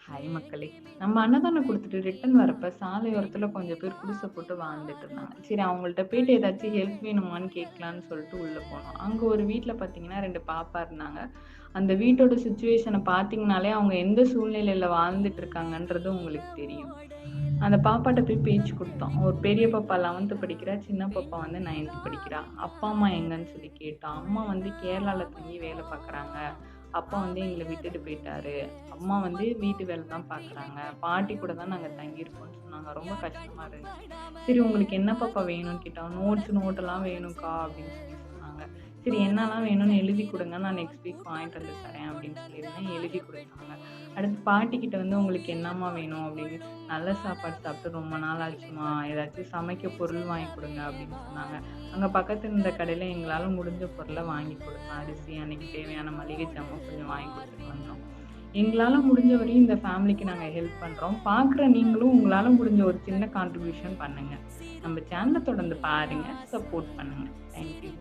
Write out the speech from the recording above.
Hi மக்களே! நம்ம அன்னதானம் குடுத்துட்டு ரிட்டர்ன் வரப்ப சாலையோரத்துல கொஞ்சம் பேர் குடிசை போட்டு வாழ்ந்துட்டு இருந்தாங்க. சரி அவங்கள்ட்ட போயிட்டு ஏதாச்சும் ஹெல்ப் வேணுமான்னு கேட்கலான்னு சொல்லிட்டு உள்ள போனோம். அங்க ஒரு வீட்ல பார்த்தீங்கன்னா 2 பாப்பா இருந்தாங்க. அந்த வீட்டோட சிச்சுவேஷன பார்த்தீங்கனாலே, அவங்க எந்த சூழ்நிலையில வாழ்ந்துட்டு இருக்காங்கன்றது உங்களுக்கு தெரியும். அந்த பாப்பாட்ட போய் பேச்சு குடுத்தோம். ஒரு பெரிய பாப்பா 11த் படிக்கிறா. சின்ன பாப்பா வந்து 9த் படிக்கிறா. அப்பா, அம்மா எங்கன்னு சொல்லி கேட்டோம். அம்மா வந்து கேரளால தங்கி வேலை பார்க்குறாங்க. அப்பா வந்து எங்கள விட்டுட்டு போயிட்டாரு. அம்மா வந்து வீட்டு வேலை தான் பார்க்குறாங்க. பாட்டி கூட தான் நாங்க தங்கியிருக்கோம்ன்னு சொன்னாங்க. ரொம்ப கஷ்டமா இருந்துச்சு. சரி உங்களுக்கு என்ன பாப்பா வேணும்னு கேட்டோம். நோட்டெல்லாம் வேணும்க்கா அப்படின்னு சொல்லி சொன்னாங்க. சரி என்னலாம் வேணும்னு எழுதி குடுங்க. நான் நெக்ஸ்ட் வீக் வாங்கிட்டு வந்து தரேன் அப்படின்னு சொல்லியிருந்தேன். எழுதி குடுத்தாங்க. அடுத்து பாட்டிக்கிட்ட வந்து உங்களுக்கு என்னம்மா வேணும் அப்படின்னு, நல்ல சாப்பாடு சாப்பிட்டு ரொம்ப நாள் ஆச்சும்மா. ஏதாச்சும் சமைக்க பொருள் வாங்கி குடுங்க அப்படின்னு சொன்னாங்க. அங்க பக்கத்துல இருந்த கடையில எங்களால முடிஞ்ச பொருள வாங்கி குடுத்தோம். அரிசி, அன்னைக்கு தேவையான மளிகை ஜாமான் கொஞ்சம் வாங்கி குடுத்துட்டு வந்தோம். எங்களால முடிஞ்ச வரையும் இந்த ஃபேமிலிக்கு நாங்க ஹெல்ப் பண்றோம். பார்க்குற நீங்களும் உங்களால முடிஞ்ச ஒரு சின்ன கான்ட்ரிபியூஷன் பண்ணுங்க. நம்ம சேனல தொடர்ந்து பாருங்க, சப்போர்ட் பண்ணுங்க. Thank you.